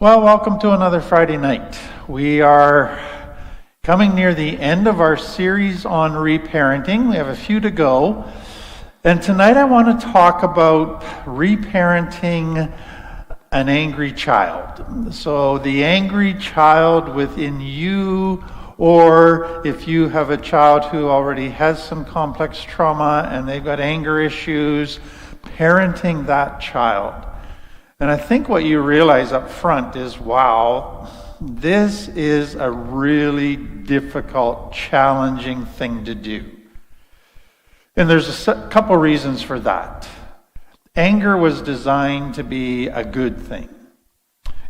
Well, welcome to another Friday night. We are coming near the end of our series on reparenting. We have a few to go. And tonight I want to talk about reparenting an angry child. So the angry child within you, or if you have a child who already has some complex trauma and they've got anger issues, parenting that child. And I think what you realize up front is, wow, this is a really difficult, challenging thing to do. And there's a couple reasons for that. Anger was designed to be a good thing.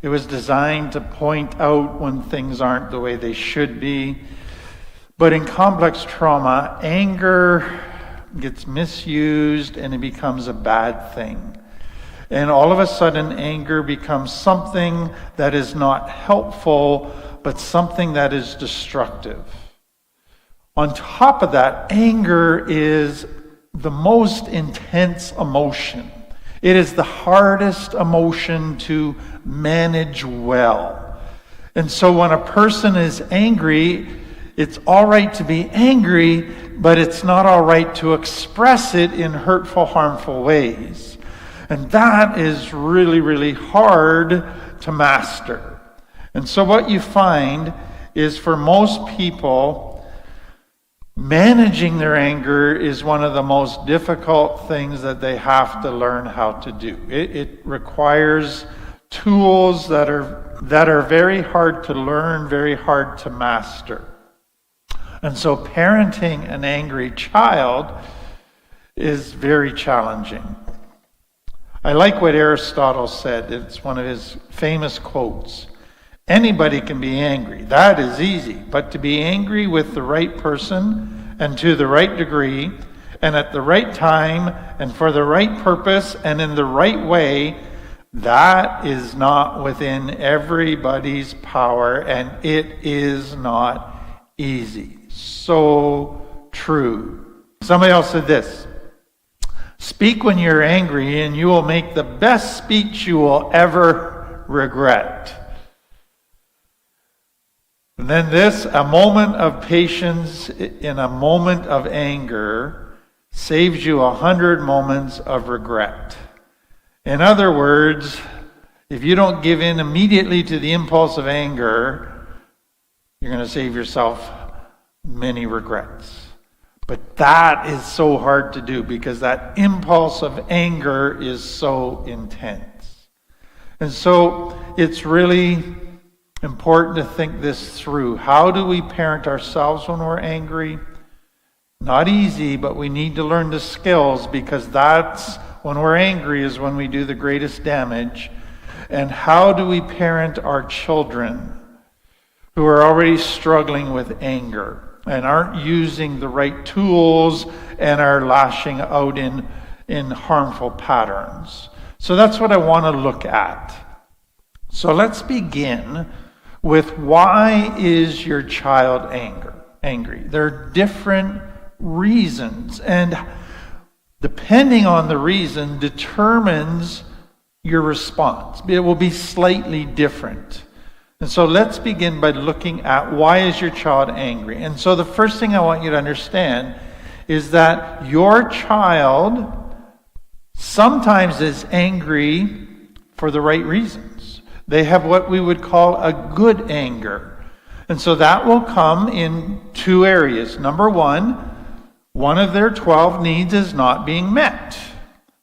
It was designed to point out when things aren't the way they should be. But in complex trauma, anger gets misused and it becomes a bad thing. And all of a sudden, anger becomes something that is not helpful, but something that is destructive. On top of that, anger is the most intense emotion. It is the hardest emotion to manage well. And so when a person is angry, it's all right to be angry, but it's not all right to express it in hurtful, harmful ways. And that is really, really hard to master. And so what you find is for most people, managing their anger is one of the most difficult things that they have to learn how to do. It requires tools that are very hard to learn, very hard to master. And so parenting an angry child is very challenging. I like what Aristotle said. It's one of his famous quotes. Anybody can be angry. That is easy. But to be angry with the right person and to the right degree and at the right time and for the right purpose and in the right way, that is not within everybody's power, and it is not easy. So true. Somebody else said this. Speak when you're angry, and you will make the best speech you will ever regret. And then this, a moment of patience in a moment of anger saves you 100 moments of regret. In other words, if you don't give in immediately to the impulse of anger, you're going to save yourself many regrets. But that is so hard to do because that impulse of anger is so intense. And so it's really important to think this through. How do we parent ourselves when we're angry? Not easy, but we need to learn the skills because that's when we're angry is when we do the greatest damage. And how do we parent our children who are already struggling with anger and aren't using the right tools and are lashing out in harmful patterns? So that's what I want to look at. So let's begin with, why is your child angry? There are different reasons, and depending on the reason determines your response. It will be slightly different. And so let's begin by looking at, why is your child angry? And so the first thing I want you to understand is that your child sometimes is angry for the right reasons. They have what we would call a good anger. And so that will come in two areas. Number one of their 12 needs is not being met.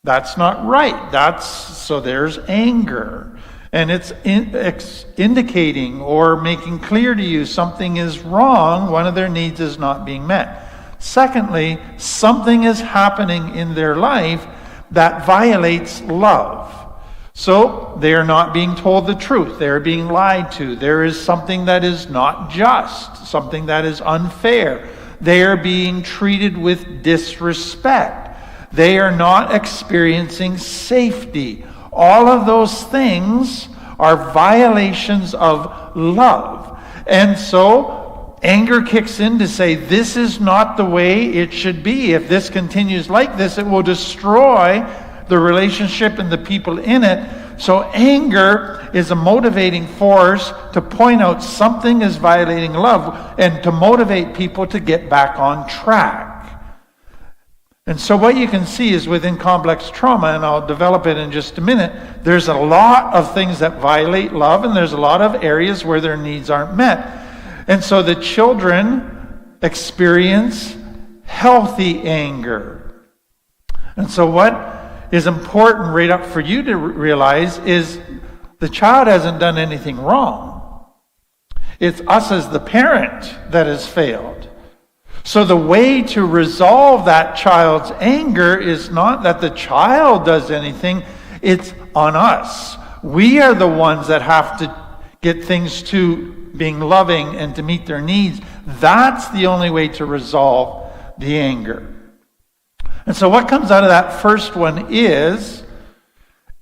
That's not right. So there's anger. And it's indicating or making clear to you something is wrong. One of their needs is not being met. Secondly, something is happening in their life that violates love. So they are not being told the truth. They are being lied to. There is something that is not just, something that is unfair. They are being treated with disrespect. They are not experiencing safety. All of those things are violations of love. And so anger kicks in to say, this is not the way it should be. If this continues like this, it will destroy the relationship and the people in it. So anger is a motivating force to point out something is violating love and to motivate people to get back on track. And so what you can see is within complex trauma, and I'll develop it in just a minute, there's a lot of things that violate love, and there's a lot of areas where their needs aren't met. And so the children experience healthy anger. And so what is important right up for you to realize is the child hasn't done anything wrong. It's us as the parent that has failed. So the way to resolve that child's anger is not that the child does anything, it's on us. We are the ones that have to get things to being loving and to meet their needs. That's the only way to resolve the anger. And so what comes out of that first one is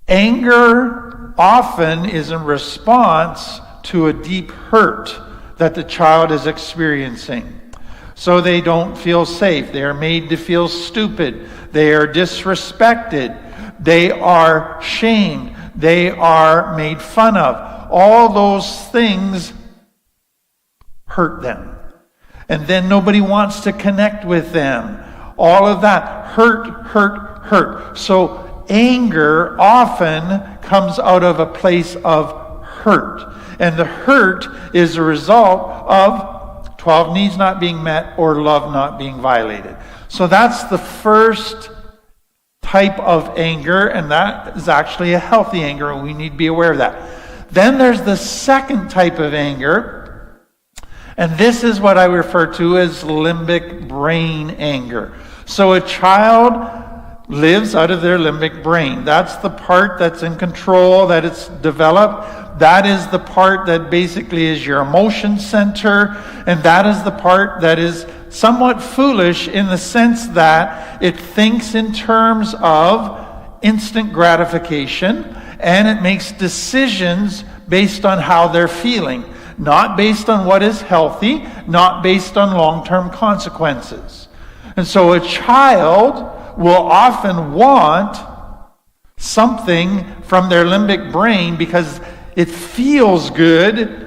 anger often is in response to a deep hurt that the child is experiencing. So they don't feel safe. They are made to feel stupid. They are disrespected. They are shamed. They are made fun of. All those things hurt them. And then nobody wants to connect with them. All of that hurt. So anger often comes out of a place of hurt. And the hurt is a result of 12 needs not being met or love not being violated. So that's the first type of anger, and that is actually a healthy anger, and we need to be aware of that. Then there's the second type of anger, and this is what I refer to as limbic brain anger. So a child lives out of their limbic brain. That's the part that's in control, that it's developed. That is the part that basically is your emotion center, and that is the part that is somewhat foolish in the sense that it thinks in terms of instant gratification, and it makes decisions based on how they're feeling, not based on what is healthy, not based on long-term consequences. And so a child will often want something from their limbic brain because it feels good.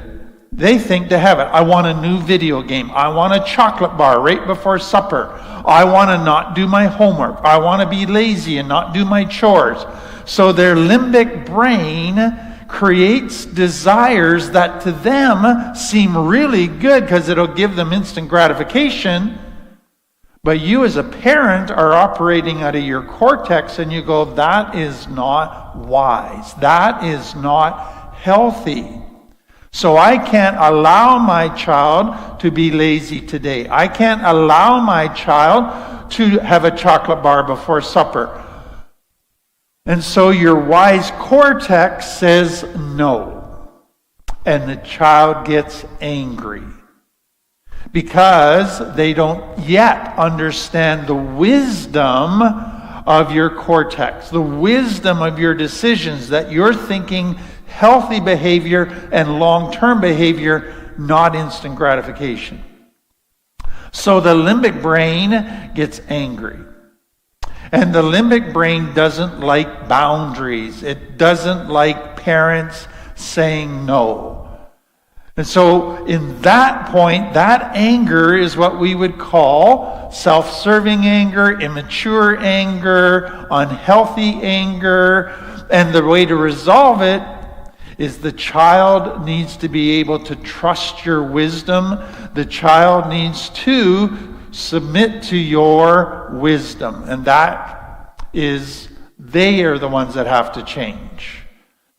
They think to have it. I want a new video game. I want a chocolate bar right before supper. I want to not do my homework. I want to be lazy and not do my chores. So their limbic brain creates desires that to them seem really good because it'll give them instant gratification. But you as a parent are operating out of your cortex and you go, that is not wise. That is not healthy. So I can't allow my child to be lazy today. I can't allow my child to have a chocolate bar before supper. And so your wise cortex says no. And the child gets angry. Because they don't yet understand the wisdom of your cortex, the wisdom of your decisions, that you're thinking healthy behavior and long-term behavior, not instant gratification. So the limbic brain gets angry. And the limbic brain doesn't like boundaries. It doesn't like parents saying no. And so in that point, that anger is what we would call self-serving anger, immature anger, unhealthy anger. And the way to resolve it is the child needs to be able to trust your wisdom. The child needs to submit to your wisdom. And that is, they are the ones that have to change.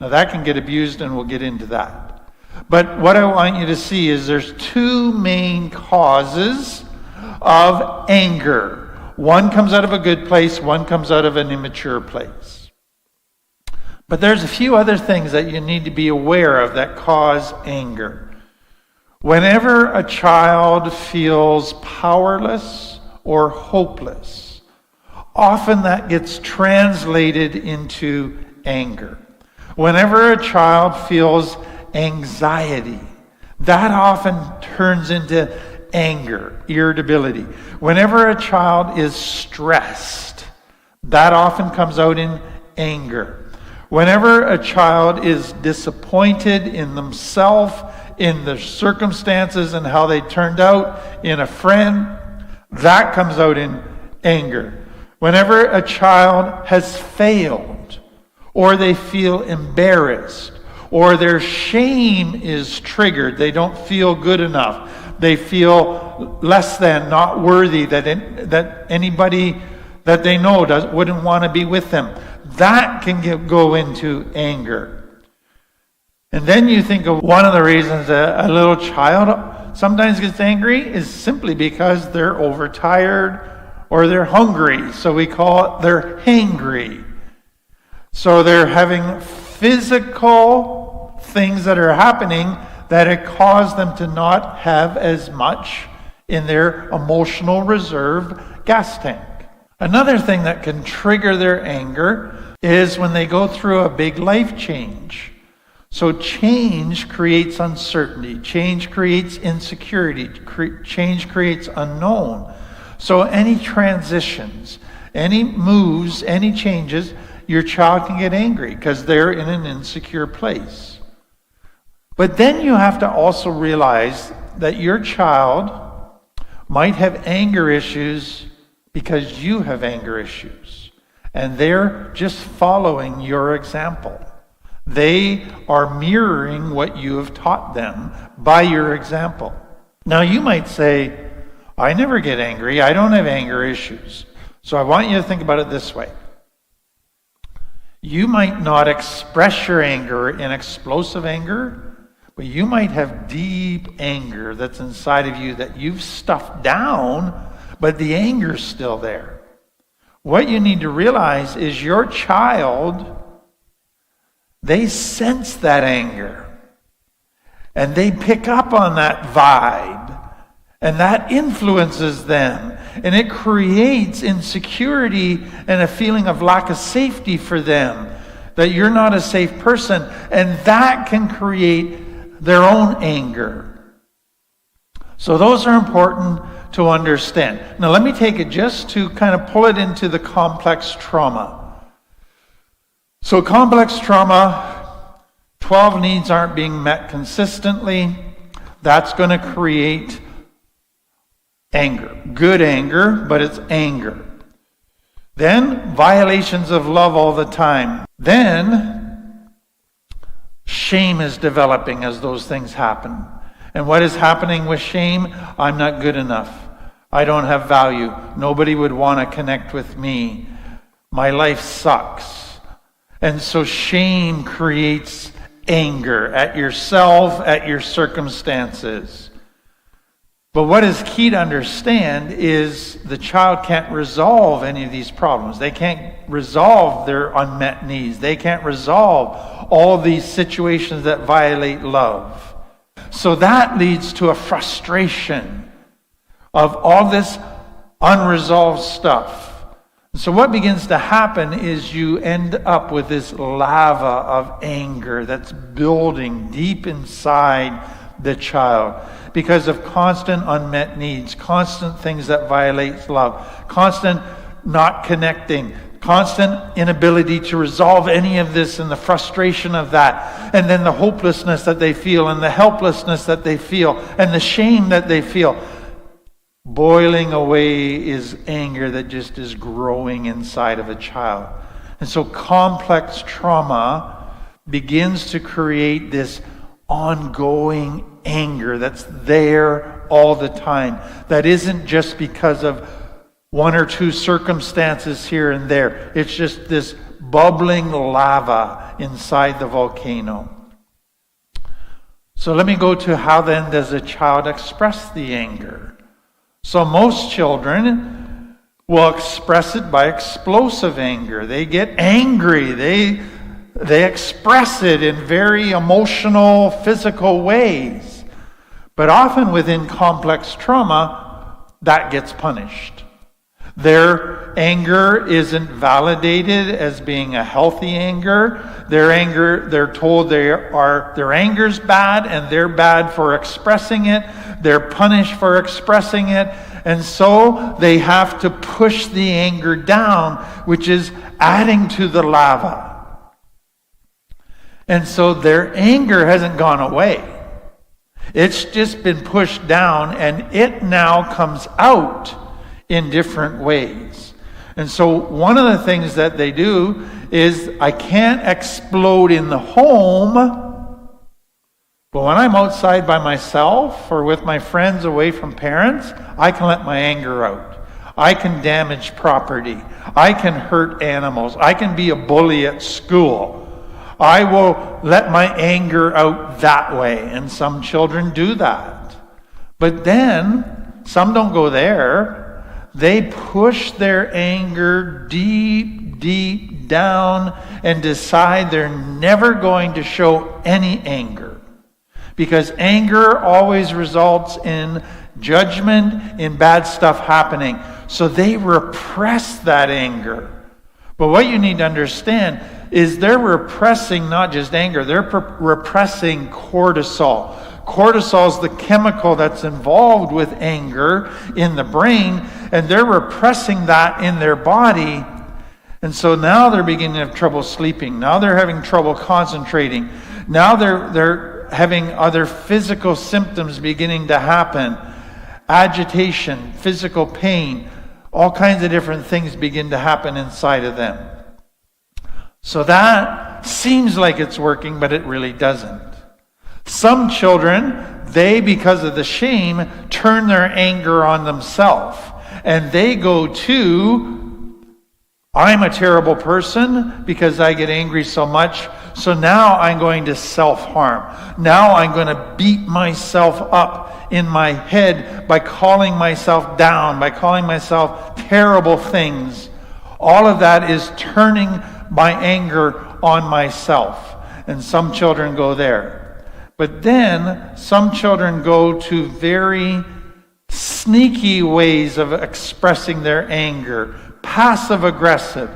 Now that can get abused, and we'll get into that. But what I want you to see is there's two main causes of anger. One comes out of a good place, one comes out of an immature place. But there's a few other things that you need to be aware of that cause anger. Whenever a child feels powerless or hopeless, often that gets translated into anger. Whenever a child feels anxiety, that often turns into anger, irritability. Whenever a child is stressed, that often comes out in anger. Whenever a child is disappointed in themselves, in their circumstances and how they turned out, in a friend, that comes out in anger. Whenever a child has failed, or they feel embarrassed, or their shame is triggered, they don't feel good enough, they feel less than, not worthy, that anybody that they know wouldn't want to be with them, that can go into anger. And then you think of one of the reasons a little child sometimes gets angry is simply because they're overtired or they're hungry. So we call it they're hangry. So they're having physical things that are happening that it caused them to not have as much in their emotional reserve gas tank. Another thing that can trigger their anger is when they go through a big life change. So change creates uncertainty. Change creates insecurity. Change creates unknown. So any transitions, any moves, any changes, your child can get angry because they're in an insecure place. But then you have to also realize that your child might have anger issues because you have anger issues. And they're just following your example. They are mirroring what you have taught them by your example. Now you might say, I never get angry. I don't have anger issues. So I want you to think about it this way. You might not express your anger in explosive anger, but you might have deep anger that's inside of you that you've stuffed down, but the anger's still there. What you need to realize is your child, they sense that anger. And they pick up on that vibe. And that influences them. And it creates insecurity and a feeling of lack of safety for them. That you're not a safe person. And that can create their own anger. So those are important to understand. Now let me take it just to kind of pull it into the complex trauma. So complex trauma, 12 needs aren't being met consistently. That's going to create anger. Good anger, but it's anger. Then violations of love all the time. Then shame is developing as those things happen. And what is happening with shame? I'm not good enough. I don't have value. Nobody would want to connect with me. My life sucks. And so shame creates anger at yourself, at your circumstances. But what is key to understand is the child can't resolve any of these problems. They can't resolve their unmet needs. They can't resolve all these situations that violate love. So that leads to a frustration of all this unresolved stuff. So what begins to happen is you end up with this lava of anger that's building deep inside the child because of constant unmet needs, constant things that violate love, constant not connecting, constant inability to resolve any of this and the frustration of that, and then the hopelessness that they feel and the helplessness that they feel and the shame that they feel. Boiling away is anger that just is growing inside of a child. And so complex trauma begins to create this ongoing anger that's there all the time. That isn't just because of one or two circumstances here and there. It's just this bubbling lava inside the volcano. So let me go to how then does a child express the anger? So most children will express it by explosive anger. They get angry. They express it in very emotional, physical ways. But often within complex trauma, that gets punished. Their anger isn't validated as being a healthy anger. Their anger, they're told their anger's bad and they're bad for expressing it. They're punished for expressing it. And so they have to push the anger down, which is adding to the lava. And so their anger hasn't gone away. It's just been pushed down, and it now comes out in different ways. And so one of the things that they do is, I can't explode in the home, but when I'm outside by myself or with my friends away from parents, I can let my anger out. I can damage property. I can hurt animals. I can be a bully at school. I will let my anger out that way. And some children do that. But then, some don't go there. They push their anger deep, deep down and decide they're never going to show any anger. Because anger always results in judgment, in bad stuff happening. So they repress that anger. But what you need to understand is they're repressing not just anger, they're repressing cortisol. Cortisol is the chemical that's involved with anger in the brain, and they're repressing that in their body. And so now they're beginning to have trouble sleeping. Now they're having trouble concentrating. Now they're having other physical symptoms beginning to happen. Agitation, physical pain, all kinds of different things begin to happen inside of them. So that seems like it's working, but it really doesn't. Some children, they, because of the shame, turn their anger on themselves. And they go to, I'm a terrible person because I get angry so much, so now I'm going to self-harm. Now I'm going to beat myself up in my head by calling myself down, by calling myself terrible things. All of that is turning my anger on myself. And some children go there. But then some children go to very sneaky ways of expressing their anger. Passive aggressive.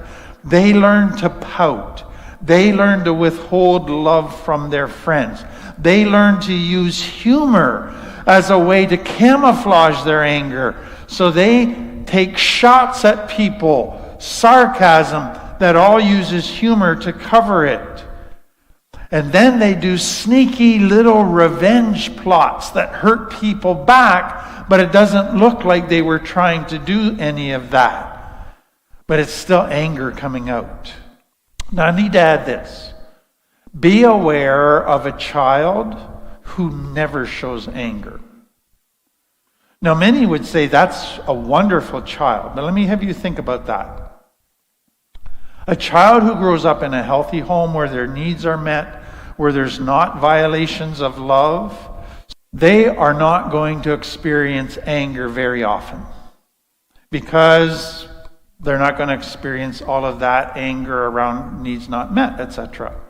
They learn to pout. They learn to withhold love from their friends. They learn to use humor as a way to camouflage their anger. So they take shots at people, sarcasm that all uses humor to cover it. And then they do sneaky little revenge plots that hurt people back, but it doesn't look like they were trying to do any of that. But it's still anger coming out. Now I need to add this. Be aware of a child who never shows anger. Now many would say that's a wonderful child, but let me have you think about that. A child who grows up in a healthy home where their needs are met, where there's not violations of love, they are not going to experience anger very often because they're not going to experience all of that anger around needs not met, etc.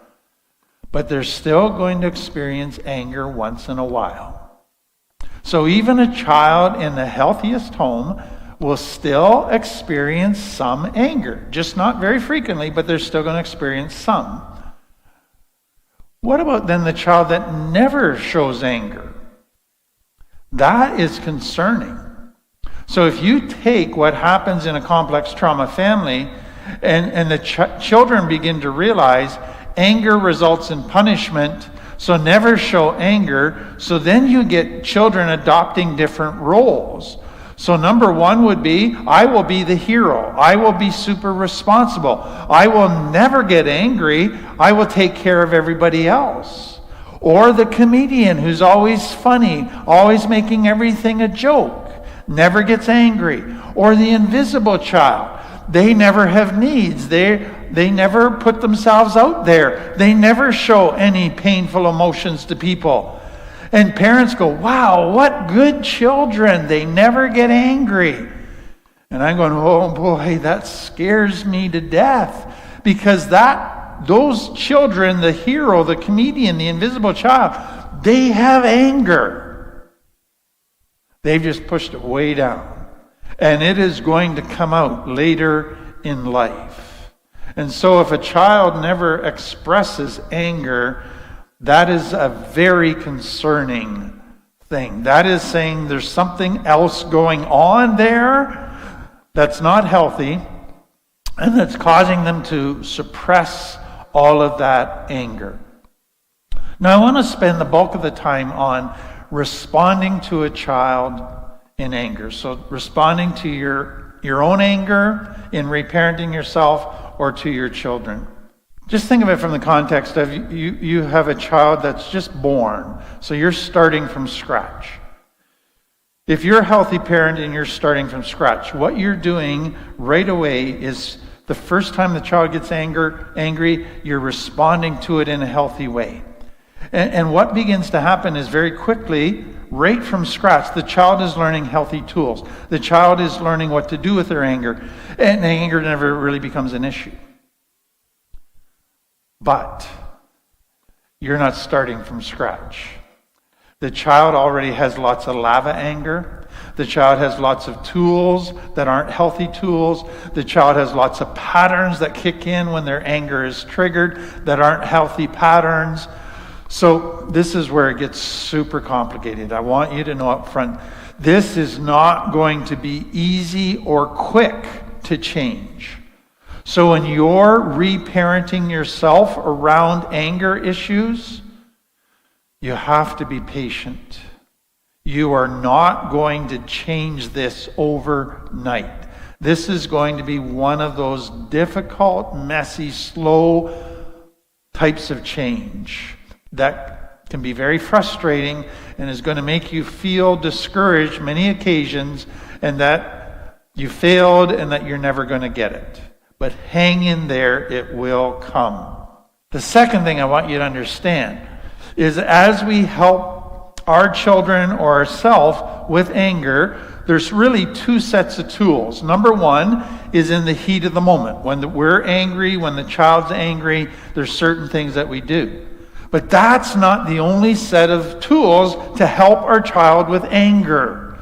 But they're still going to experience anger once in a while. So even a child in the healthiest home will still experience some anger. Just not very frequently, but they're still going to experience some. What about then the child that never shows anger? That is concerning. So if you take what happens in a complex trauma family and the children begin to realize anger results in punishment, so never show anger, so then you get children adopting different roles. So number one would be, I will be the hero. I will be super responsible. I will never get angry. I will take care of everybody else. Or the comedian who's always funny, always making everything a joke, never gets angry. Or the invisible child. They never have needs. They never put themselves out there. They never show any painful emotions to people. And parents go, wow, what good children. They never get angry. And I'm going, oh boy, that scares me to death. Because those children, the hero, the comedian, the invisible child, they have anger. They've just pushed it way down. And it is going to come out later in life. And so if a child never expresses anger, that is a very concerning thing. That is saying there's something else going on there that's not healthy and that's causing them to suppress all of that anger. Now, I want to spend the bulk of the time on responding to a child in anger. So responding to your own anger in reparenting yourself or to your children. Just think of it from the context of you have a child that's just born. So you're starting from scratch. If you're a healthy parent and you're starting from scratch, what you're doing right away is the first time the child gets angry, you're responding to it in a healthy way. And what begins to happen is very quickly, right from scratch, the child is learning healthy tools. The child is learning what to do with their anger. And anger never really becomes an issue. But you're not starting from scratch. The child already has lots of lava anger. The child has lots of tools that aren't healthy tools. The child has lots of patterns that kick in when their anger is triggered that aren't healthy patterns. So this is where it gets super complicated. I want you to know up front, this is not going to be easy or quick to change. So when you're reparenting yourself around anger issues, you have to be patient. You are not going to change this overnight. This is going to be one of those difficult, messy, slow types of change that can be very frustrating and is going to make you feel discouraged many occasions and that you failed and that you're never going to get it. But hang in there, it will come. The second thing I want you to understand is as we help our children or ourselves with anger, there's really two sets of tools. Number one is in the heat of the moment. When we're angry, when the child's angry, there's certain things that we do. But that's not the only set of tools to help our child with anger.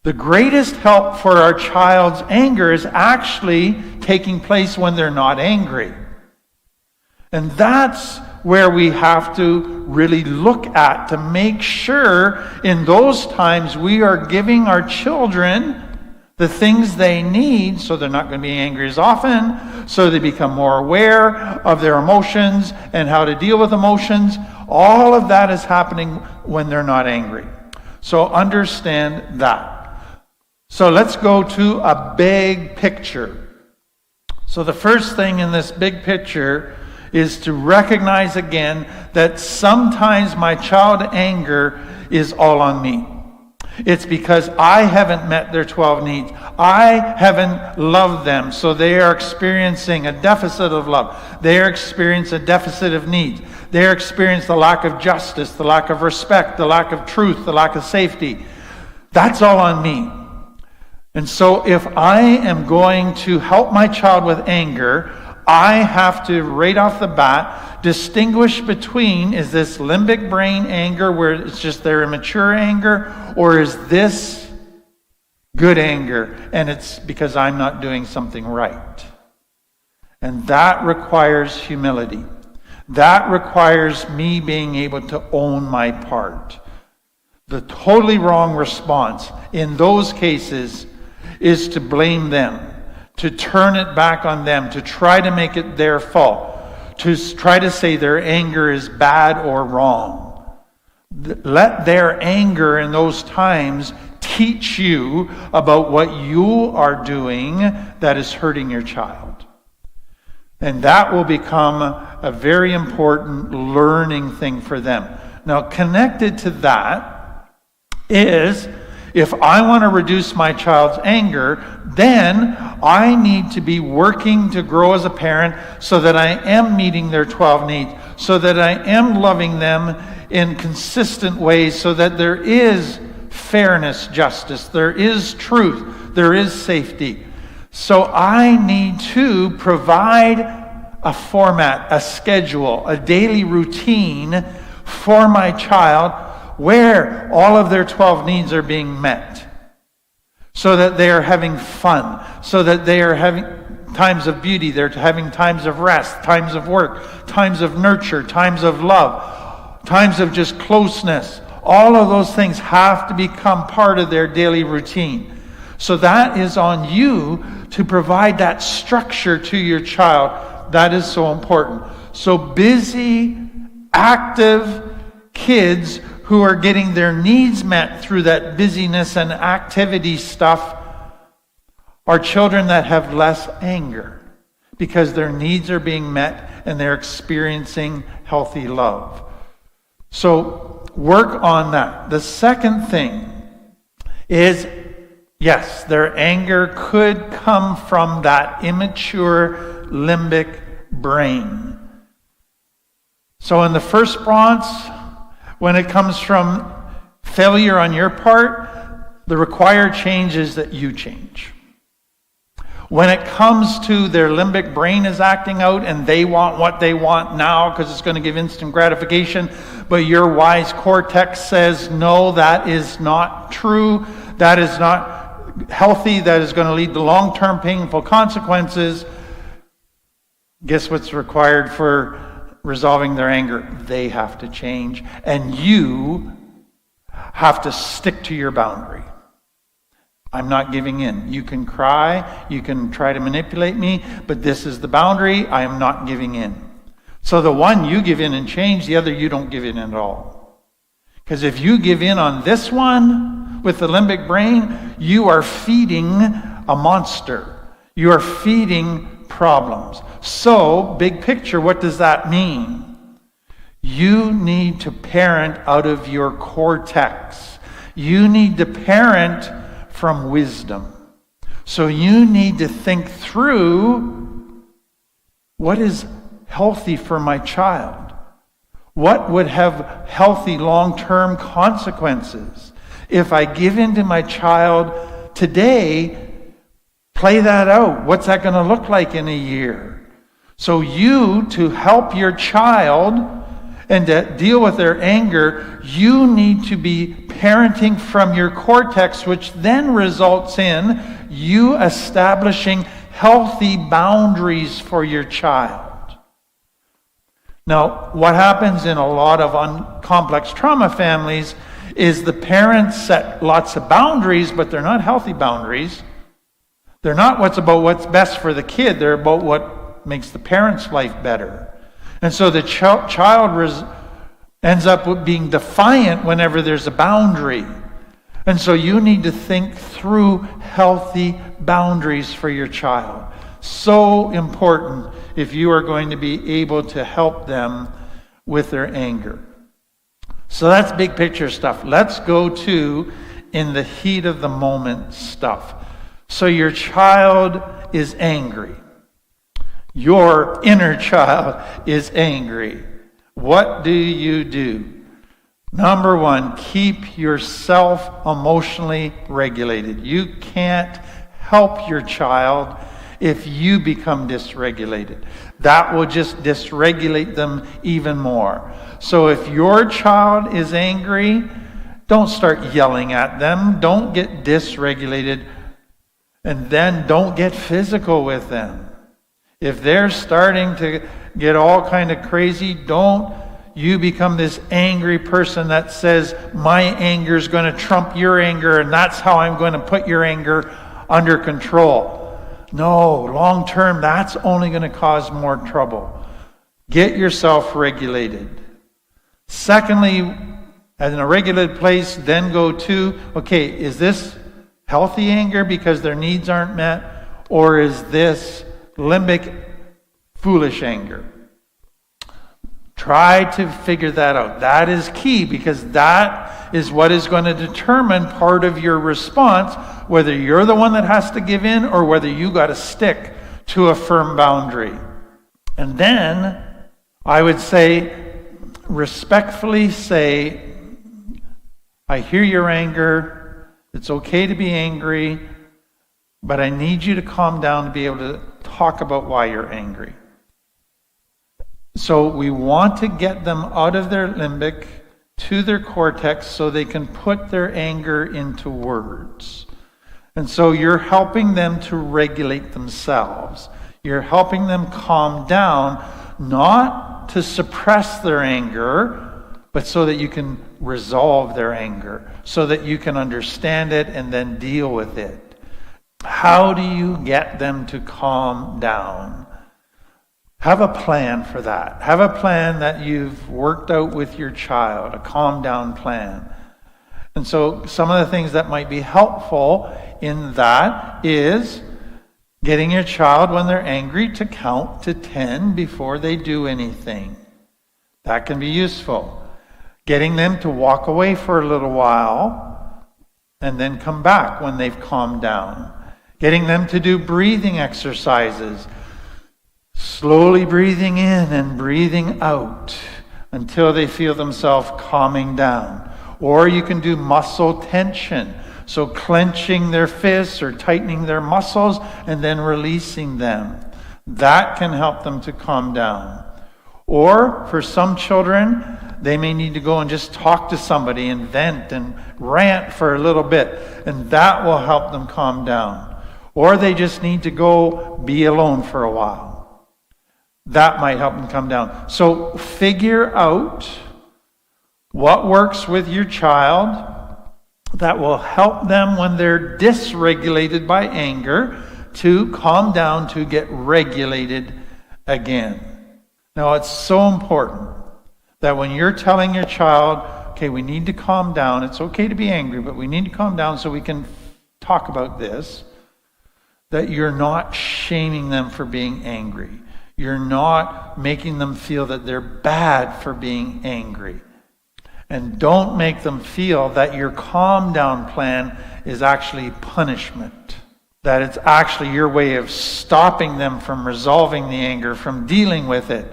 The greatest help for our child's anger is actually taking place when they're not angry. And that's where we have to really look at to make sure in those times we are giving our children the things they need so they're not going to be angry as often, so they become more aware of their emotions and how to deal with emotions. All of that is happening when they're not angry. So understand that. So let's go to a big picture. So the first thing in this big picture is to recognize again that sometimes my child anger is all on me. It's because I haven't met their 12 needs. I haven't loved them, so they are experiencing a deficit of love. They are experiencing a deficit of needs. They are experiencing the lack of justice, the lack of respect, the lack of truth, the lack of safety. That's all on me. And so if I am going to help my child with anger, I have to, right off the bat, distinguish between, is this limbic brain anger where it's just their immature anger, or is this good anger and it's because I'm not doing something right? And that requires humility. That requires me being able to own my part. The totally wrong response in those cases is to blame them, to turn it back on them, to try to make it their fault, to try to say their anger is bad or wrong. Let their anger in those times teach you about what you are doing that is hurting your child. And that will become a very important learning thing for them. Now, connected to that is, if I want to reduce my child's anger, then I need to be working to grow as a parent so that I am meeting their 12 needs, so that I am loving them in consistent ways, so that there is fairness, justice, there is truth, there is safety. So I need to provide a format, a schedule, a daily routine for my child where all of their 12 needs are being met, so that they are having fun, so that they are having times of beauty, they're having times of rest, times of work, times of nurture, times of love, times of just closeness. All of those things have to become part of their daily routine. So that is on you to provide that structure to your child. That is so important. So busy, active, kids who are getting their needs met through that busyness and activity stuff are children that have less anger because their needs are being met and they're experiencing healthy love. So work on that. The second thing is, yes, their anger could come from that immature limbic brain. So in the first response, when it comes from failure on your part, the required change is that you change. When it comes to their limbic brain is acting out and they want what they want now because it's going to give instant gratification, but your wise cortex says, no, that is not true. That is not healthy. That is going to lead to long-term painful consequences. Guess what's required for resolving their anger? They have to change. And you have to stick to your boundary. I'm not giving in. You can cry, you can try to manipulate me, but this is the boundary. I am not giving in. So the one you give in and change, the other you don't give in at all. Because if you give in on this one with the limbic brain, you are feeding a monster. You are feeding problems. So, big picture, what does that mean? You need to parent out of your cortex. You need to parent from wisdom. So you need to think through what is healthy for my child. What would have healthy long-term consequences? If I give in to my child today, play that out. What's that going to look like in a year? So you, to help your child and to deal with their anger, you need to be parenting from your cortex, which then results in you establishing healthy boundaries for your child. Now, what happens in a lot of complex trauma families is the parents set lots of boundaries, but they're not healthy boundaries. They're not what's best for the kid. They're about what makes the parent's life better. And so the child ends up with being defiant whenever there's a boundary. And so you need to think through healthy boundaries for your child. So important if you are going to be able to help them with their anger. So that's big picture stuff. Let's go to in the heat of the moment stuff. So your child is angry. Your inner child is angry. What do you do? Number one, keep yourself emotionally regulated. You can't help your child if you become dysregulated. That will just dysregulate them even more. So if your child is angry, don't start yelling at them. Don't get dysregulated. And then don't get physical with them. If they're starting to get all kind of crazy, don't you become this angry person that says, my anger is going to trump your anger, and that's how I'm going to put your anger under control. No, long term, that's only going to cause more trouble. Get yourself regulated. Secondly, in a regulated place, then go to, okay, is this healthy anger because their needs aren't met, or is this limbic foolish anger? Try to figure that out. That is key, because that is what is going to determine part of your response, whether you're the one that has to give in or whether you got to stick to a firm boundary. And then I would say, respectfully say, I hear your anger. It's okay to be angry, but I need you to calm down to be able to talk about why you're angry. So we want to get them out of their limbic to their cortex so they can put their anger into words. And so you're helping them to regulate themselves. You're helping them calm down, not to suppress their anger, but so that you can resolve their anger, so that you can understand it and then deal with it. How do you get them to calm down? Have a plan for that. Have a plan that you've worked out with your child, a calm down plan. And so some of the things that might be helpful in that is getting your child, when they're angry, to count to 10 before they do anything. That can be useful. Getting them to walk away for a little while and then come back when they've calmed down. Getting them to do breathing exercises. Slowly breathing in and breathing out until they feel themselves calming down. Or you can do muscle tension. So clenching their fists or tightening their muscles and then releasing them. That can help them to calm down. Or for some children, they may need to go and just talk to somebody and vent and rant for a little bit. And that will help them calm down. Or they just need to go be alone for a while. That might help them calm down. So figure out what works with your child that will help them when they're dysregulated by anger to calm down, to get regulated again. Now, it's so important that when you're telling your child, okay, we need to calm down. It's okay to be angry, but we need to calm down so we can talk about this, that you're not shaming them for being angry. You're not making them feel that they're bad for being angry. And don't make them feel that your calm down plan is actually punishment. That it's actually your way of stopping them from resolving the anger, from dealing with it.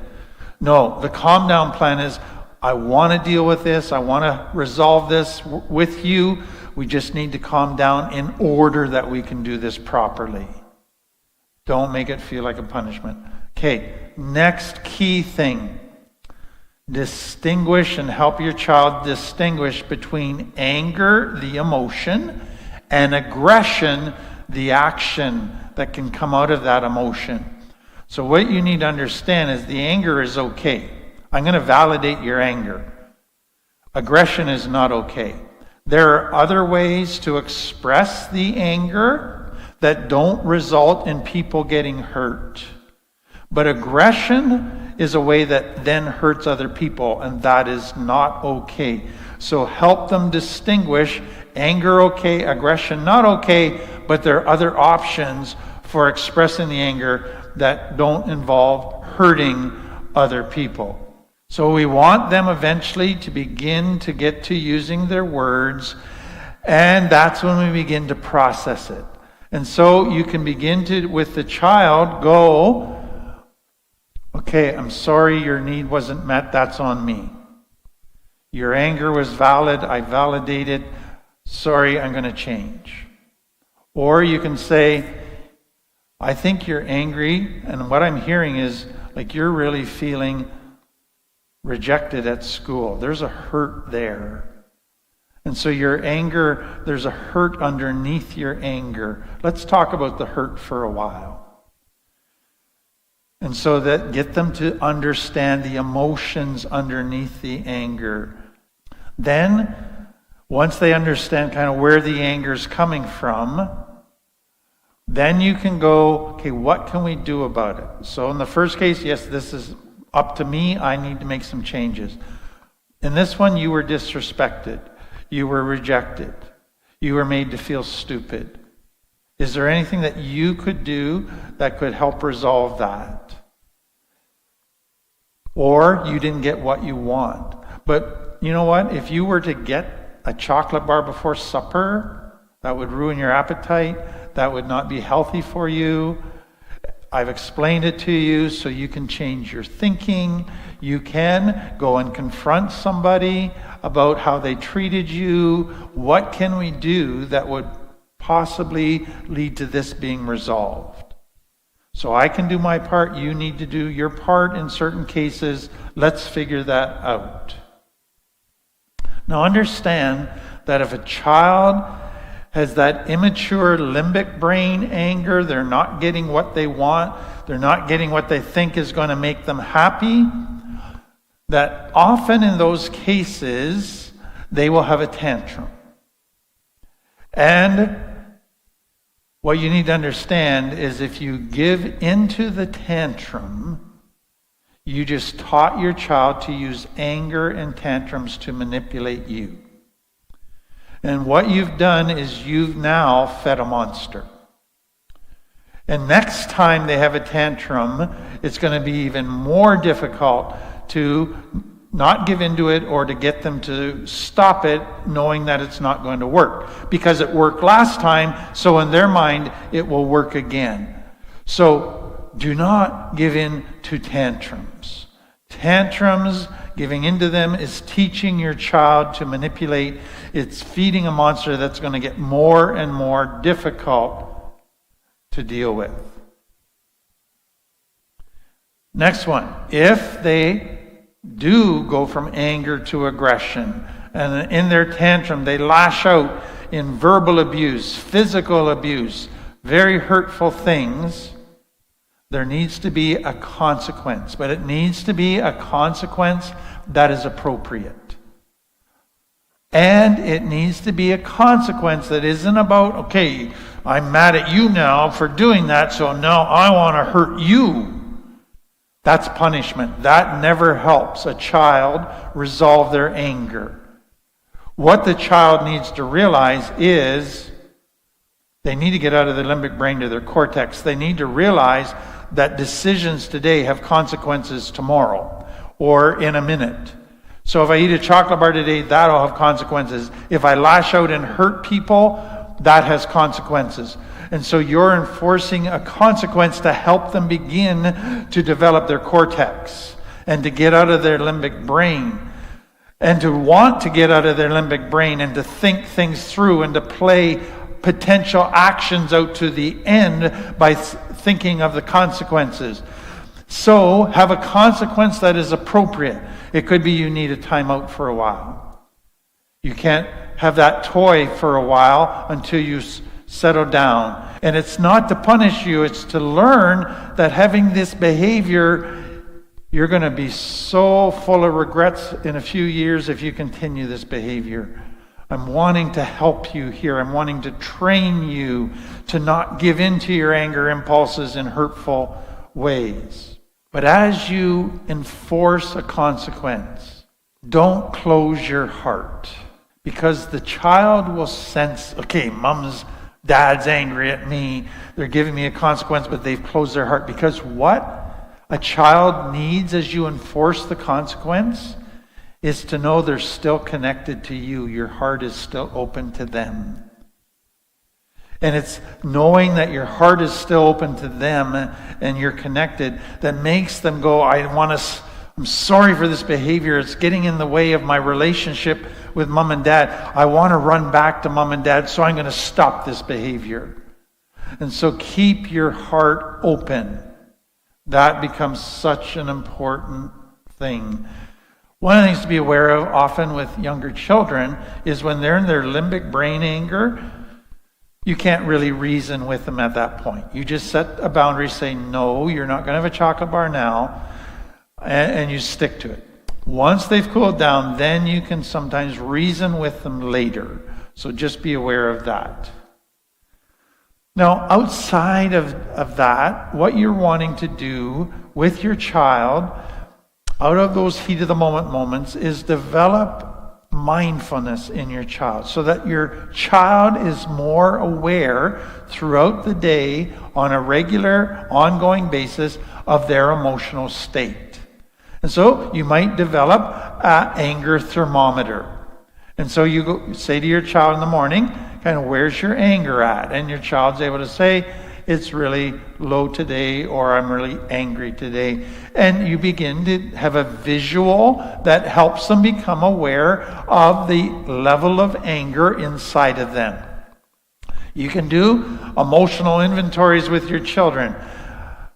No, the calm down plan is, I want to deal with this. I want to resolve this with you. We just need to calm down in order that we can do this properly. Don't make it feel like a punishment. Okay, next key thing. Distinguish and help your child distinguish between anger, the emotion, and aggression, the action that can come out of that emotion. So what you need to understand is the anger is okay. I'm going to validate your anger. Aggression is not okay. There are other ways to express the anger that don't result in people getting hurt. But aggression is a way that then hurts other people, and that is not okay. So help them distinguish anger okay, aggression not okay, but there are other options for expressing the anger that don't involve hurting other people. So we want them eventually to begin to get to using their words, and that's when we begin to process it. And so you can begin to, with the child, go, okay, I'm sorry your need wasn't met. That's on me. Your anger was valid. I validated. Sorry, I'm going to change. Or you can say, I think you're angry, and what I'm hearing is like you're really feeling rejected at school. There's a hurt there. And so your anger, there's a hurt underneath your anger. Let's talk about the hurt for a while. And so that get them to understand the emotions underneath the anger. Then, once they understand kind of where the anger is coming from, then you can go, okay, what can we do about it? So in the first case, yes, this is up to me. I need to make some changes. In this one, you were disrespected. You were rejected. You were made to feel stupid. Is there anything that you could do that could help resolve that? Or you didn't get what you want. But you know what? If you were to get a chocolate bar before supper, that would ruin your appetite. That would not be healthy for you. I've explained it to you so you can change your thinking. You can go and confront somebody about how they treated you. What can we do that would possibly lead to this being resolved? So I can do my part. You need to do your part in certain cases. Let's figure that out. Now understand that if a child has that immature limbic brain anger, they're not getting what they want, they're not getting what they think is going to make them happy, that often in those cases, they will have a tantrum. And what you need to understand is if you give into the tantrum, You just taught your child to use anger and tantrums to manipulate you. And what you've done is you've now fed a monster. And next time they have a tantrum, it's going to be even more difficult to not give into it or to get them to stop it, knowing that it's not going to work. Because it worked last time, so in their mind, it will work again. So do not give in to tantrums. Tantrums, giving into them, is teaching your child to manipulate. It's feeding a monster that's going to get more and more difficult to deal with. Next one. If they do go from anger to aggression, and in their tantrum they lash out in verbal abuse, physical abuse, very hurtful things, there needs to be a consequence. But it needs to be a consequence that is appropriate. And it needs to be a consequence that isn't about, okay, I'm mad at you now for doing that, so now I want to hurt you. That's punishment. That never helps a child resolve their anger. What the child needs to realize is they need to get out of their limbic brain to their cortex. They need to realize that decisions today have consequences tomorrow or in a minute. So if I eat a chocolate bar today, that'll have consequences. If I lash out and hurt people, that has consequences. And so you're enforcing a consequence to help them begin to develop their cortex and to get out of their limbic brain. And to want to get out of their limbic brain and to think things through and to play potential actions out to the end by thinking of the consequences. So have a consequence that is appropriate. It could be you need a timeout for a while. You can't have that toy for a while until you settle down. And it's not to punish you, it's to learn that having this behavior, you're going to be so full of regrets in a few years if you continue this behavior. I'm wanting to help you here. I'm wanting to train you to not give in to your anger impulses in hurtful ways. But as you enforce a consequence, don't close your heart. Because the child will sense, okay, dad's angry at me. They're giving me a consequence, but they've closed their heart. Because what a child needs as you enforce the consequence is to know they're still connected to you. Your heart is still open to them. And it's knowing that your heart is still open to them and you're connected that makes them go, I'm sorry for this behavior. It's getting in the way of my relationship with mom and dad. I want to run back to mom and dad, so I'm going to stop this behavior. And so keep your heart open. That becomes such an important thing. One of the things to be aware of often with younger children is when they're in their limbic brain anger, you can't really reason with them at that point. You just set a boundary, say, no, you're not going to have a chocolate bar now, and you stick to it. Once they've cooled down, then you can sometimes reason with them later. So just be aware of that. Now, outside of that, what you're wanting to do with your child, out of those heat of the moment moments, is develop mindfulness in your child so that your child is more aware throughout the day on a regular, ongoing basis of their emotional state. And so you might develop an anger thermometer. And so you say to your child in the morning, kind of, where's your anger at? And your child's able to say, it's really low today, or I'm really angry today. And you begin to have a visual that helps them become aware of the level of anger inside of them. You can do emotional inventories with your children.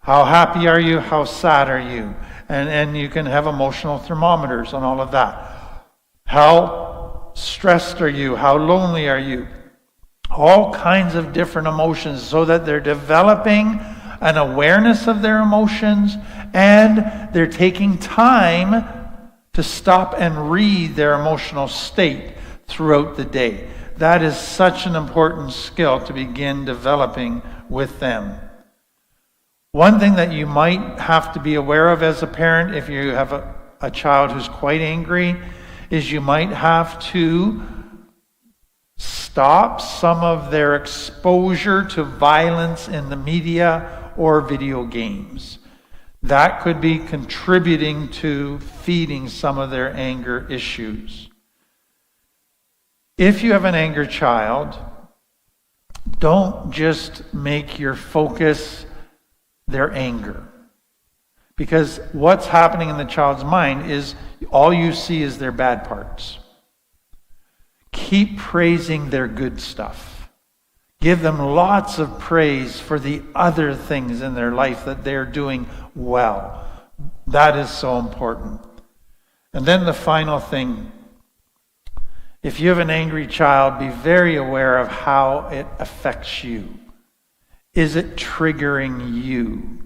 How happy are you? How sad are you? And you can have emotional thermometers on all of that. How stressed are you? How lonely are you? All kinds of different emotions so that they're developing an awareness of their emotions and they're taking time to stop and read their emotional state throughout the day. That is such an important skill to begin developing with them. One thing that you might have to be aware of as a parent if you have a child who's quite angry is you might have to stop some of their exposure to violence in the media or video games. That could be contributing to feeding some of their anger issues. If you have an angry child, don't just make your focus their anger. Because what's happening in the child's mind is all you see is their bad parts. Keep praising their good stuff. Give them lots of praise for the other things in their life that they're doing well. That is so important. And then the final thing, if you have an angry child, be very aware of how it affects you. Is it triggering you?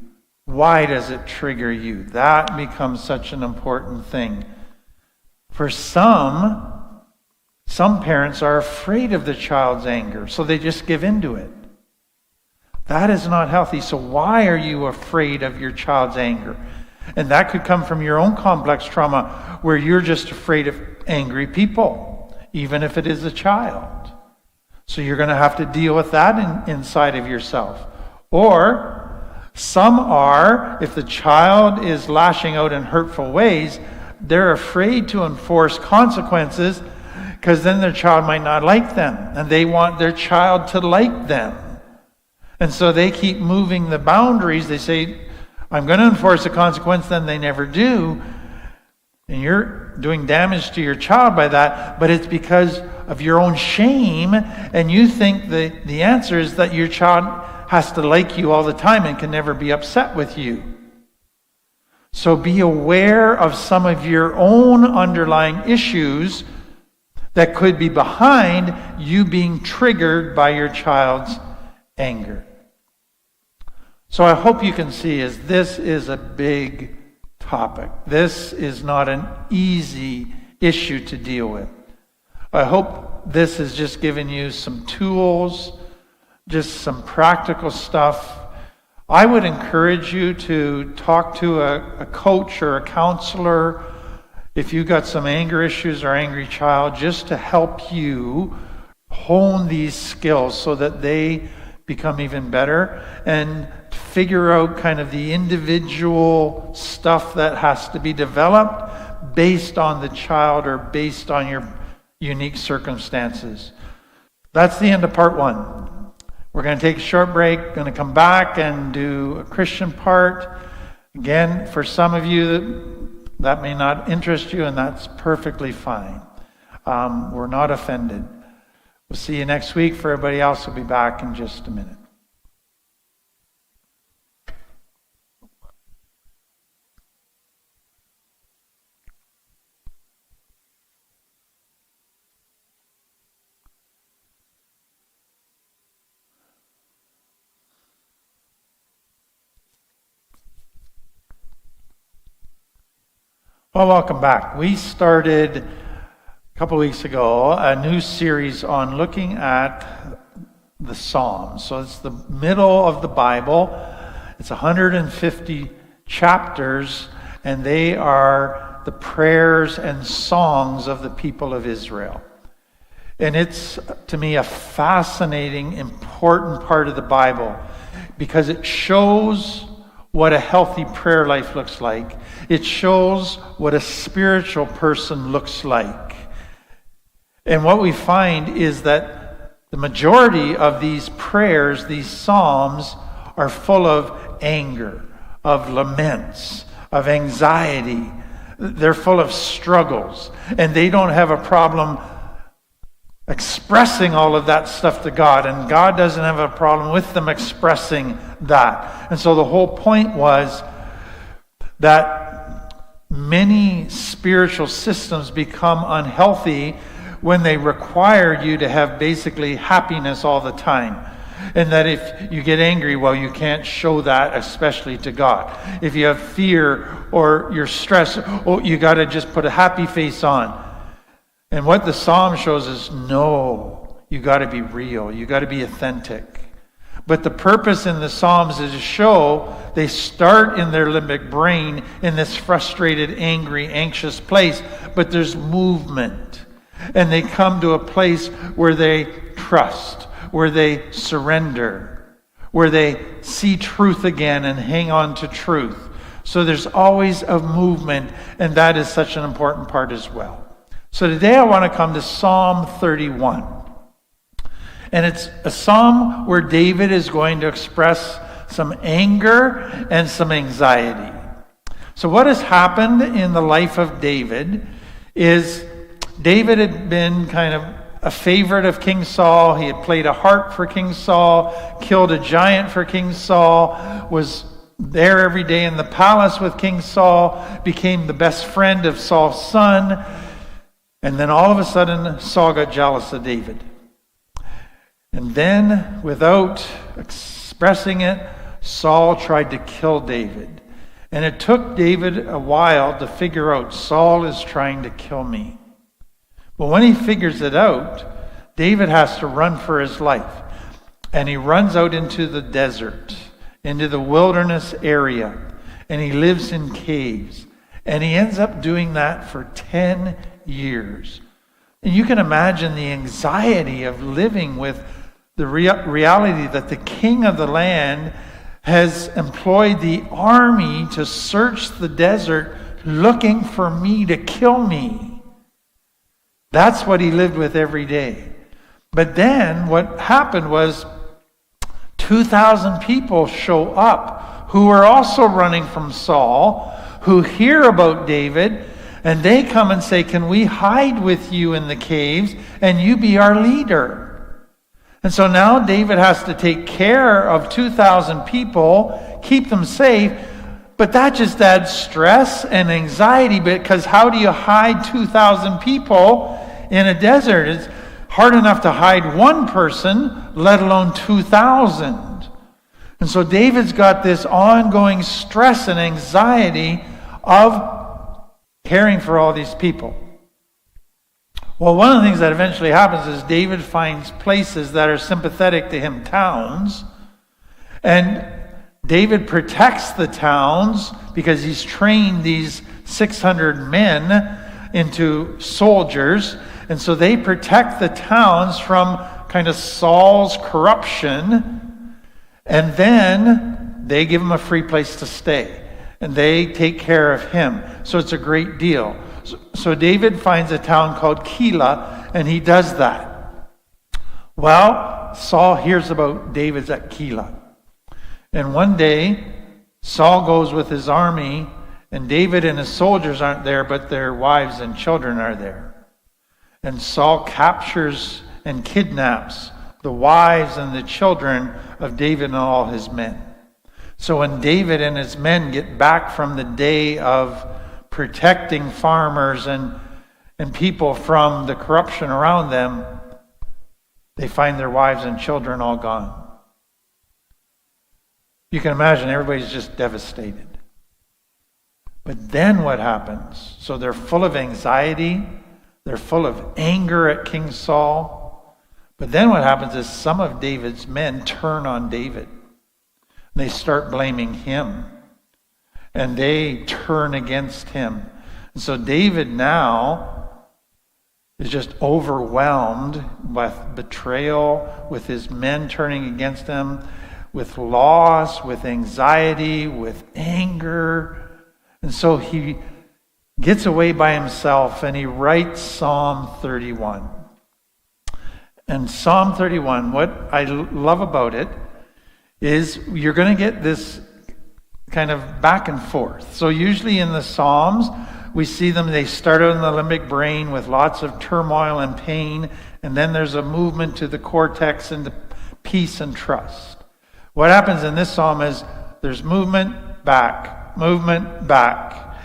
Why does it trigger you? That becomes such an important thing. For some parents are afraid of the child's anger, so they just give in to it. That is not healthy. So why are you afraid of your child's anger? And that could come from your own complex trauma where you're just afraid of angry people, even if it is a child. So you're going to have to deal with that inside of yourself. Or some are, if the child is lashing out in hurtful ways, they're afraid to enforce consequences because then their child might not like them, and they want their child to like them. And so they keep moving the boundaries. They say, I'm going to enforce a consequence, then they never do. And you're doing damage to your child by that, but it's because of your own shame, and you think the answer is that your child has to like you all the time and can never be upset with you. So be aware of some of your own underlying issues that could be behind you being triggered by your child's anger. So I hope you can see this is a big topic. This is not an easy issue to deal with. I hope this has just given you some tools, just some practical stuff. I would encourage you to talk to a coach or a counselor if you've got some anger issues or angry child, just to help you hone these skills so that they become even better and figure out kind of the individual stuff that has to be developed based on the child or based on your unique circumstances. That's the end of part 1. We're going to take a short break, going to come back and do a Christian part. Again, for some of you, that may not interest you, and that's perfectly fine. We're not offended. We'll see you next week. For everybody else, we'll be back in just a minute. Well, welcome back. We started a couple weeks ago a new series on looking at the Psalms. So it's the middle of the Bible. It's 150 chapters, and they are the prayers and songs of the people of Israel. And it's, to me, a fascinating, important part of the Bible because it shows what a healthy prayer life looks like. It shows what a spiritual person looks like. And what we find is that the majority of these prayers, these psalms, are full of anger, of laments, of anxiety. They're full of struggles. And they don't have a problem expressing all of that stuff to God, and God doesn't have a problem with them expressing that. And so the whole point was that many spiritual systems become unhealthy when they require you to have basically happiness all the time. And that if you get angry, well, you can't show that, especially to God. If you have fear or you're stressed, you got to just put a happy face on. And what the psalm shows is, no, you got to be real. You got to be authentic. But the purpose in the Psalms is to show they start in their limbic brain in this frustrated, angry, anxious place, but there's movement. And they come to a place where they trust, where they surrender, where they see truth again and hang on to truth. So there's always a movement, and that is such an important part as well. So today I want to come to Psalm 31. And it's a psalm where David is going to express some anger and some anxiety. So what has happened in the life of David is David had been kind of a favorite of King Saul. He had played a harp for King Saul, killed a giant for King Saul, was there every day in the palace with King Saul, became the best friend of Saul's son. And then all of a sudden, Saul got jealous of David. And then, without expressing it, Saul tried to kill David. And it took David a while to figure out, Saul is trying to kill me. But when he figures it out, David has to run for his life. And he runs out into the desert, into the wilderness area. And he lives in caves. And he ends up doing that for 10 years. And you can imagine the anxiety of living with the reality that the king of the land has employed the army to search the desert looking for me to kill me. That's what he lived with every day. But then what happened was 2,000 people show up who are also running from Saul, who hear about David, and they come and say, can we hide with you in the caves and you be our leader? And so now David has to take care of 2,000 people, keep them safe, but that just adds stress and anxiety, because how do you hide 2,000 people in a desert? It's hard enough to hide one person, let alone 2,000. And so David's got this ongoing stress and anxiety of caring for all these people. Well, one of the things that eventually happens is David finds places that are sympathetic to him, towns, and David protects the towns because he's trained these 600 men into soldiers, and so they protect the towns from kind of Saul's corruption, and then they give him a free place to stay, and they take care of him. So it's a great deal. So David finds a town called Keilah, and he does that. Well, Saul hears about David's at Keilah. And one day, Saul goes with his army, and David and his soldiers aren't there, but their wives and children are there. And Saul captures and kidnaps the wives and the children of David and all his men. So when David and his men get back from the day of protecting farmers and people from the corruption around them, they find their wives and children all gone. You can imagine everybody's just devastated. But then what happens? So they're full of anxiety, they're full of anger at King Saul. But then what happens is some of David's men turn on David. They start blaming him. And they turn against him. And so David now is just overwhelmed with betrayal, with his men turning against him, with loss, with anxiety, with anger. And so he gets away by himself and he writes Psalm 31. And Psalm 31, what I love about it is you're going to get this kind of back and forth. So usually in the Psalms, we see them, they start out in the limbic brain with lots of turmoil and pain, and then there's a movement to the cortex into peace and trust. What happens in this psalm is there's movement, back, movement, back.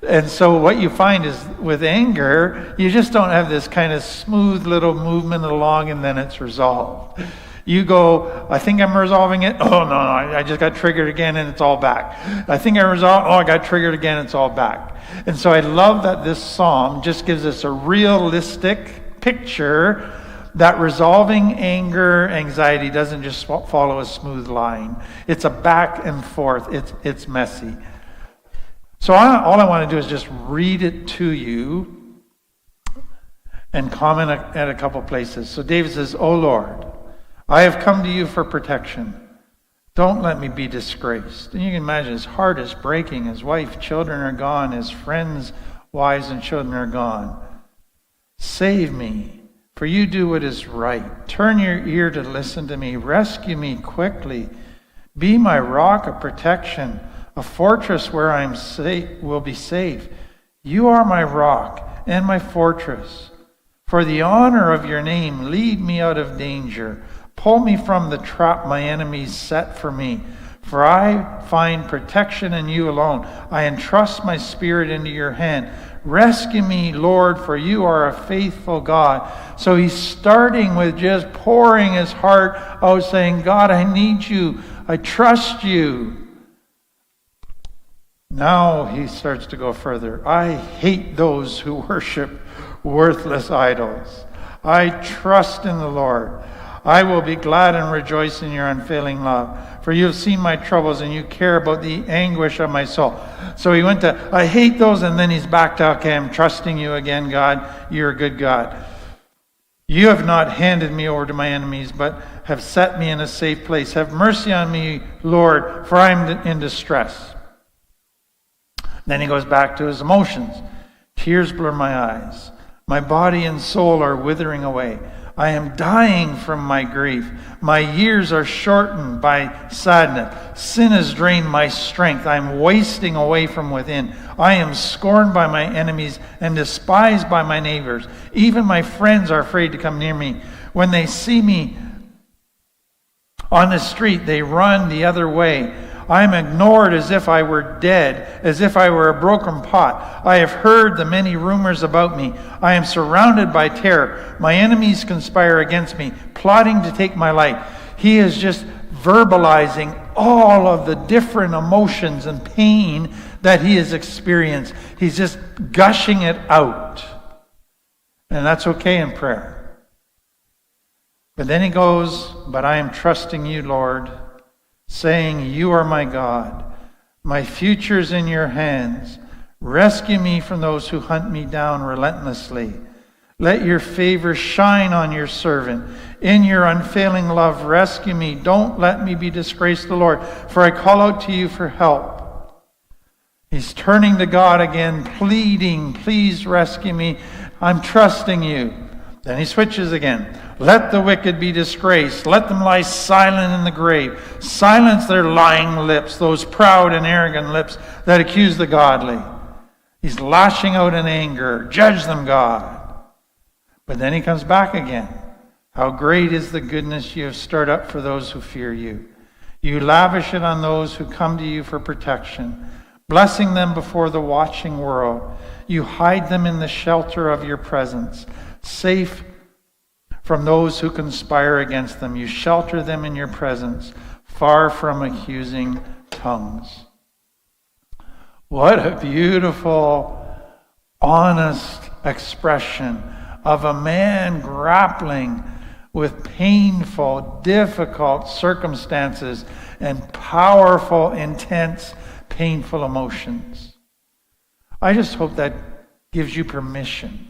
And so what you find is with anger, you just don't have this kind of smooth little movement along and then it's resolved. You go, I think I'm resolving it. Oh, no, I just got triggered again and it's all back. I think I resolved. Oh, I got triggered again, it's all back. And so I love that this psalm just gives us a realistic picture that resolving anger, anxiety doesn't just follow a smooth line. It's a back and forth. It's messy. So all I want to do is just read it to you and comment at a couple places. So David says, "O Lord, I have come to you for protection. Don't let me be disgraced." And you can imagine his heart is breaking. His wife, children are gone. His friends, wives, and children are gone. "Save me, for you do what is right. Turn your ear to listen to me. Rescue me quickly. Be my rock of protection, a fortress where I am will be safe. You are my rock and my fortress. For the honor of your name, lead me out of danger. Pull me from the trap my enemies set for me. For I find protection in you alone. I entrust my spirit into your hand. Rescue me, Lord, for you are a faithful God." So he's starting with just pouring his heart out, saying, "God, I need you. I trust you." Now he starts to go further. "I hate those who worship worthless idols. I trust in the Lord. I will be glad and rejoice in your unfailing love. For you have seen my troubles and you care about the anguish of my soul." So he went to, "I hate those," and then he's back to, "Okay, I'm trusting you again, God. You're a good God. You have not handed me over to my enemies, but have set me in a safe place. Have mercy on me, Lord, for I am in distress." Then he goes back to his emotions. "Tears blur my eyes. My body and soul are withering away. I am dying from my grief. My years are shortened by sadness. Sin has drained my strength. I am wasting away from within. I am scorned by my enemies and despised by my neighbors. Even my friends are afraid to come near me. When they see me on the street, they run the other way. I am ignored as if I were dead, as if I were a broken pot. I have heard the many rumors about me. I am surrounded by terror. My enemies conspire against me, plotting to take my life." He is just verbalizing all of the different emotions and pain that he has experienced. He's just gushing it out. And that's okay in prayer. But then he goes, "But I am trusting you, Lord, saying, you are my God. My future's in your hands. Rescue me from those who hunt me down relentlessly. Let your favor shine on your servant. In your unfailing love, rescue me. Don't let me be disgraced, the Lord, for I call out to you for help." He's turning to God again, pleading, "Please rescue me. I'm trusting you." Then he switches again. "Let the wicked be disgraced. Let them lie silent in the grave. Silence their lying lips, those proud and arrogant lips that accuse the godly." He's lashing out in anger. "Judge them, God." But then he comes back again. "How great is the goodness you have stored up for those who fear you. You lavish it on those who come to you for protection, blessing them before the watching world. You hide them in the shelter of your presence, safe from those who conspire against them. You shelter them in your presence, far from accusing tongues." What a beautiful, honest expression of a man grappling with painful, difficult circumstances and powerful, intense, painful emotions. I just hope that gives you permission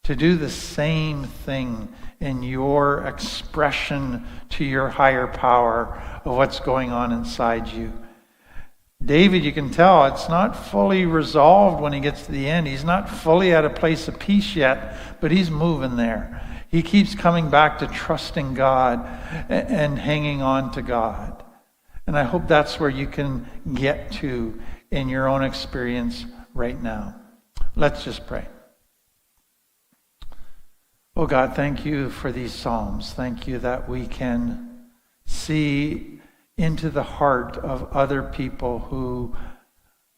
to do the same thing in your expression to your higher power of what's going on inside you. David, you can tell, it's not fully resolved when he gets to the end. He's not fully at a place of peace yet, but he's moving there. He keeps coming back to trusting God and hanging on to God. And I hope that's where you can get to in your own experience right now. Let's just pray. Oh God, thank you for these Psalms. Thank you that we can see into the heart of other people who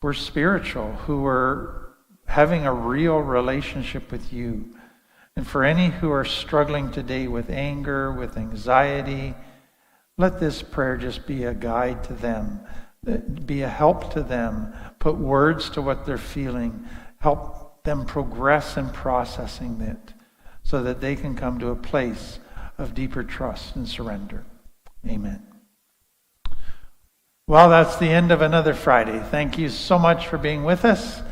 were spiritual, who were having a real relationship with you. And for any who are struggling today with anger, with anxiety, let this prayer just be a guide to them, be a help to them, put words to what they're feeling, help them progress in processing it, so that they can come to a place of deeper trust and surrender. Amen. Well, that's the end of another Friday. Thank you so much for being with us.